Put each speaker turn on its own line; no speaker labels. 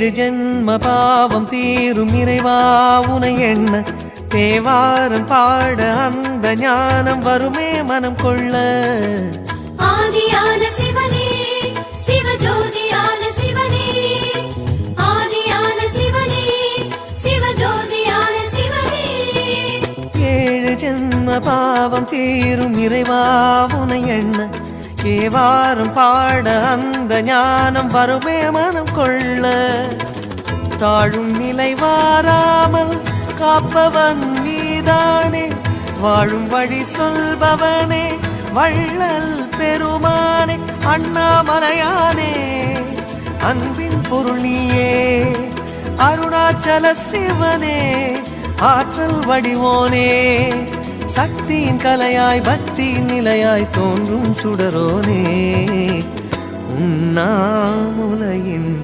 ஏழு ஜென்ம பாவம் தீரும் இறைவா உனை எண்ண தேவாரம் பாட அந்த ஞானம் வருமே மனம் கொள்ள.
ஆதியான சிவனே சிவஜோதியான சிவனே, ஆதியான சிவனே சிவஜோதியான சிவனே.
ஏழு ஜென்ம பாவம் தீரும் இறைவா உனை எண்ண தேவாரம் பாட அந்த ஞானம் வருமே மனம் கொள்ள. தாழும் நிலை வாராமல் காப்பவன் நீதானே, வாழும் வழி சொல்பவனே வள்ளல் பெருமானே, அண்ணாமலையானே அன்பின் பொருள் நீயே, அருணாச்சல சிவனே ஆற்றல் வடிவோனே, சக்தியின் கலையாய் பக்தியின் நிலையாய் தோன்றும் சுடரோனே, உண்ணாமுலையின்